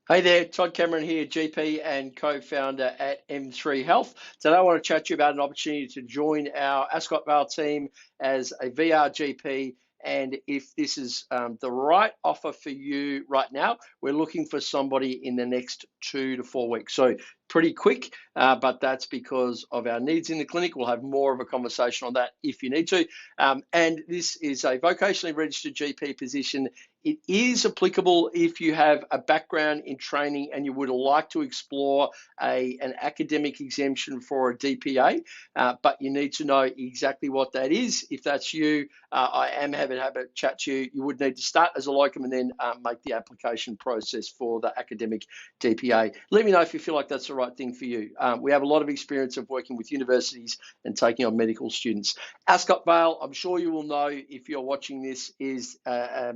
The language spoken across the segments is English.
Hey there, Todd Cameron here, GP and co-founder at M3 Health. Today I want to chat to you about an opportunity to join our Ascot Vale team as a VR GP. And if this is the right offer for you right now, we're looking for somebody in the next 2 to 4 weeks. So pretty quick, but that's because of our needs in the clinic. We'll have more of a conversation on that if you need to. And this is a vocationally registered GP position. It is applicable if you have a background in training and you would like to explore an academic exemption for a DPA, but you need to know exactly what that is. If that's you, I am happy to have a chat to you. You would need to start as a locum and then make the application process for the academic DPA. Let me know if you feel like that's the right thing for you. We have a lot of experience of working with universities and taking on medical students. Ascot Vale, I'm sure you will know if you're watching this, is a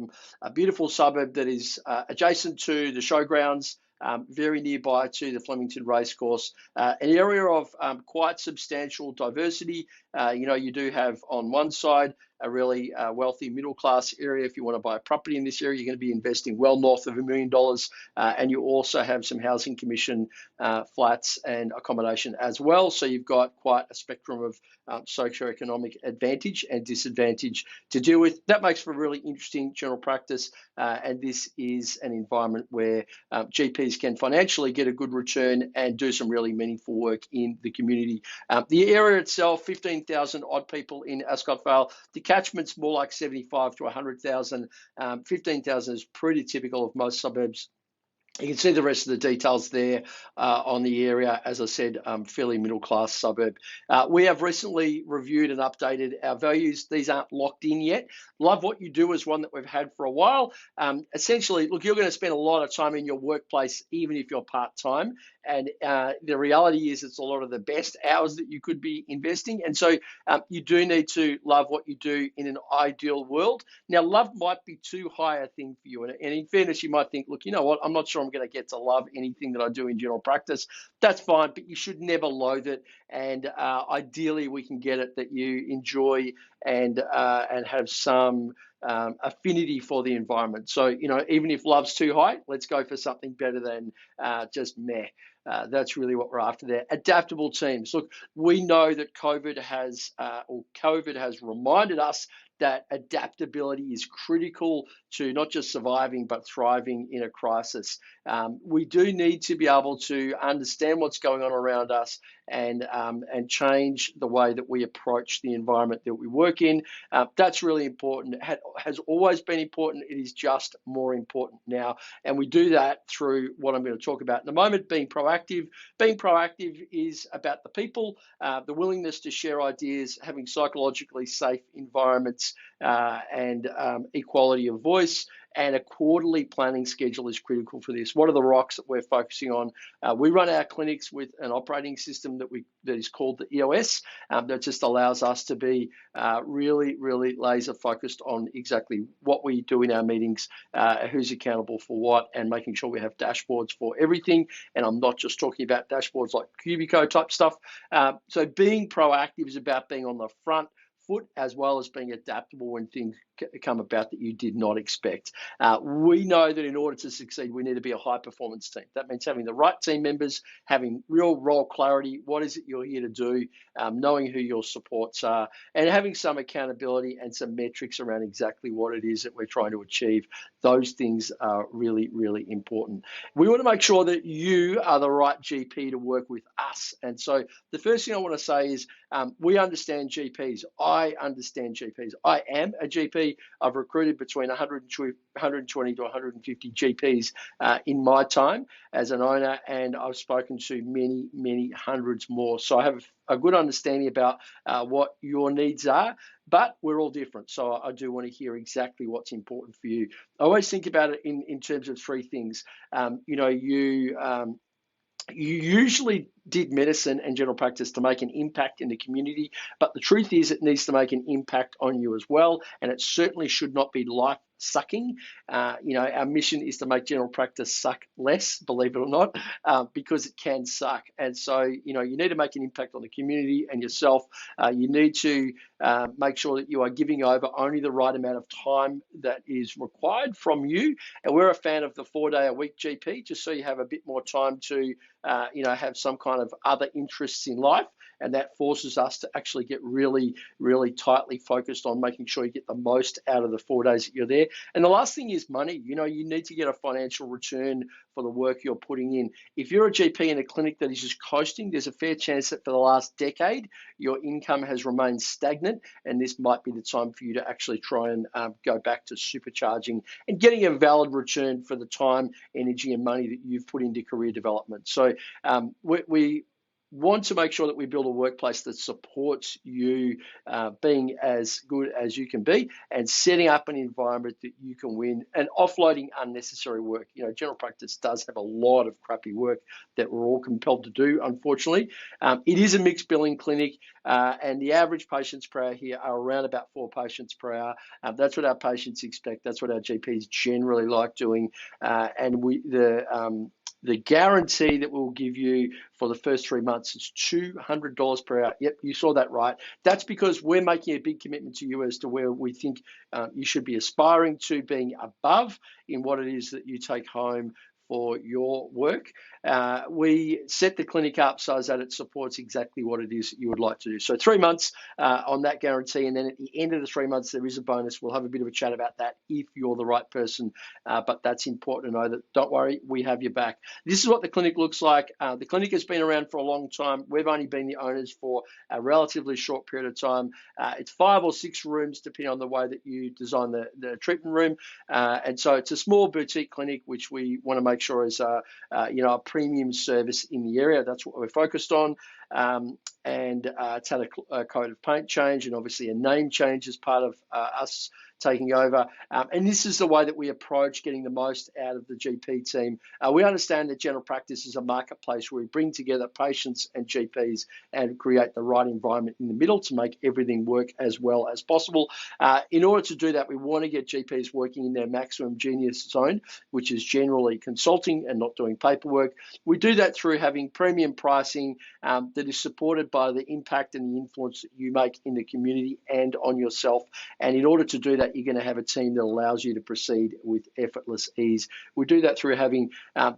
beautiful suburb that is adjacent to the showgrounds, very nearby to the Flemington Racecourse, an area of quite substantial diversity. You do have on one side a really wealthy middle class area. If you want to buy a property in this area, you're going to be investing well north of $1 million. And you also have some housing commission flats and accommodation as well. So you've got quite a spectrum of socioeconomic advantage and disadvantage to deal with. That makes for a really interesting general practice. And this is an environment where GPs can financially get a good return and do some really meaningful work in the community. The area itself, 15,000 odd people in Ascot Vale. The catchment's more like 75 to 100,000. 15,000 is pretty typical of most suburbs. You can see the rest of the details there on the area. As I said, fairly middle class suburb. We have recently reviewed and updated our values. These aren't locked in yet. Love What You Do is one that we've had for a while. Essentially, look, you're going to spend a lot of time in your workplace, even if you're part-time. And the reality is it's a lot of the best hours that you could be investing. And so you do need to love what you do in an ideal world. Now, love might be too high a thing for you. And in fairness, you might think, look, you know what? I'm not sure I'm going to get to love anything that I do in general practice. That's fine, but you should never loathe it. And ideally, we can get it that you enjoy and have some affinity for the environment. So, even if love's too high, let's go for something better than just meh. That's really what we're after there. Adaptable teams. Look, we know that COVID has reminded us that adaptability is critical to not just surviving but thriving in a crisis. We do need to be able to understand what's going on around us and change the way that we approach the environment that we work in. That's really important. It has always been important. It is just more important now. And we do that through what I'm going to talk about in a moment, being proactive. Being proactive is about the people, the willingness to share ideas, having psychologically safe environments, and equality of voice. And a quarterly planning schedule is critical for this. What are the rocks that we're focusing on? We run our clinics with an operating system that is called the EOS. That just allows us to be really, really laser focused on exactly what we do in our meetings, who's accountable for what, and making sure we have dashboards for everything. And I'm not just talking about dashboards like Cubico type stuff. So being proactive is about being on the front foot as well as being adaptable when things come about that you did not expect. We know that in order to succeed, we need to be a high performance team. That means having the right team members, having real role clarity, what is it you're here to do, knowing who your supports are, and having some accountability and some metrics around exactly what it is that we're trying to achieve. Those things are really, really important. We want to make sure that you are the right GP to work with us. And so the first thing I want to say is we understand GPs. I understand GPs. I am a GP. I've recruited between 120 to 150 GPs in my time as an owner, and I've spoken to many, many hundreds more. So I have a good understanding about what your needs are, but we're all different. So I do want to hear exactly what's important for you. I always think about it in terms of three things. You usually did medicine and general practice to make an impact in the community, but the truth is it needs to make an impact on you as well, and it certainly should not be life sucking. Our mission is to make general practice suck less, believe it or not, because it can suck. And so, you need to make an impact on the community and yourself. You need to make sure that you are giving over only the right amount of time that is required from you. And we're a fan of the 4-day-a-week GP, just so you have a bit more time to, have some kind of other interests in life. And that forces us to actually get really, really tightly focused on making sure you get the most out of the 4 days that you're there. And the last thing is money. You need to get a financial return for the work you're putting in. If you're a GP in a clinic that is just coasting, there's a fair chance that for the last decade, your income has remained stagnant, and this might be the time for you to actually try and go back to supercharging and getting a valid return for the time, energy, and money that you've put into career development. So we want to make sure that we build a workplace that supports you being as good as you can be, and setting up an environment that you can win, and offloading unnecessary work. General practice does have a lot of crappy work that we're all compelled to do, unfortunately. It is a mixed billing clinic, and the average patients per hour here are around about 4 patients per hour. That's what our patients expect. That's what our GPs generally like doing, and the guarantee that we'll give you for the first 3 months is $200 per hour. Yep, you saw that right. That's because we're making a big commitment to you as to where we think you should be aspiring to being above in what it is that you take home for your work. We set the clinic up so that it supports exactly what it is that you would like to do. So 3 months on that guarantee, and then at the end of the 3 months, there is a bonus. We'll have a bit of a chat about that if you're the right person, but that's important to know that, don't worry, we have your back. This is what the clinic looks like. The clinic has been around for a long time. We've only been the owners for a relatively short period of time. It's 5 or 6 rooms, depending on the way that you design the treatment room. And so it's a small boutique clinic, which we want to make sure is a premium service in the area. That's what we're focused on. And it's had a coat of paint change, and obviously a name change as part of us taking over. And this is the way that we approach getting the most out of the GP team. We understand that general practice is a marketplace where we bring together patients and GPs and create the right environment in the middle to make everything work as well as possible. In order to do that, we want to get GPs working in their maximum genius zone, which is generally consulting and not doing paperwork. We do that through having premium pricing that is supported by the impact and the influence that you make in the community and on yourself. And in order to do that, you're going to have a team that allows you to proceed with effortless ease. We do that through having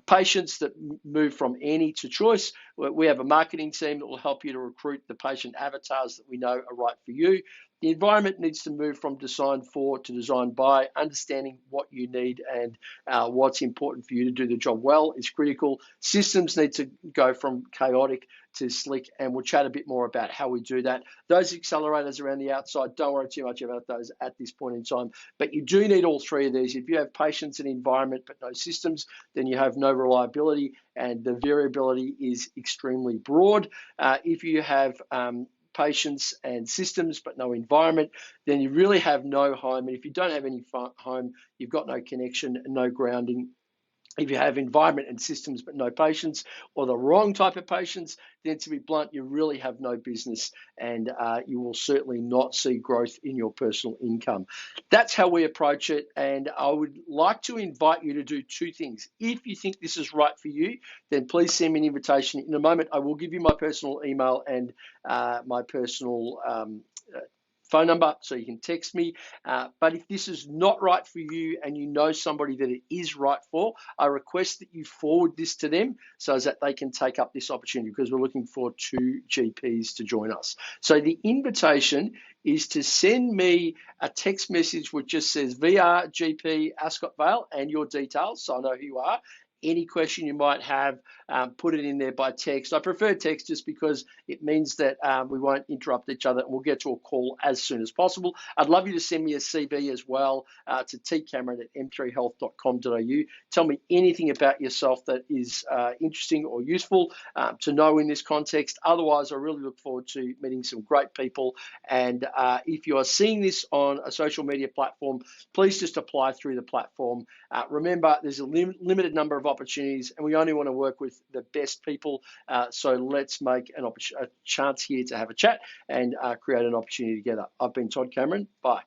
patients that move from any to choice. We have a marketing team that will help you to recruit the patient avatars that we know are right for you. The environment needs to move from design for to design by. Understanding what you need and what's important for you to do the job well is critical. Systems need to go from chaotic to slick, and we'll chat a bit more about how we do that. Those accelerators around the outside, don't worry too much about those at this point in time, but you do need all 3 of these. If you have patients and environment but no systems, then you have no reliability, and the variability is extremely broad. If you have patients and systems but no environment, then you really have no home. And if you don't have any home, you've got no connection and no grounding. If you have environment and systems but no patients, or the wrong type of patients, then to be blunt, you really have no business, and you will certainly not see growth in your personal income. That's how we approach it, and I would like to invite you to do 2 things. If you think this is right for you, then please send me an invitation. In a moment, I will give you my personal email and my personal phone number, so you can text me. But if this is not right for you and you know somebody that it is right for, I request that you forward this to them so that they can take up this opportunity, because we're looking for 2 GPs to join us. So the invitation is to send me a text message which just says VR GP Ascot Vale and your details, so I know who you are. Any question you might have, put it in there by text. I prefer text just because it means that we won't interrupt each other, and we'll get to a call as soon as possible. I'd love you to send me a CV as well to tcameron@m3health.com.au. Tell me anything about yourself that is interesting or useful to know in this context. Otherwise, I really look forward to meeting some great people. And if you are seeing this on a social media platform, please just apply through the platform. Remember, there's a limited number of opportunities, and we only want to work with the best people. So let's make a chance here to have a chat and create an opportunity together. I've been Todd Cameron. Bye.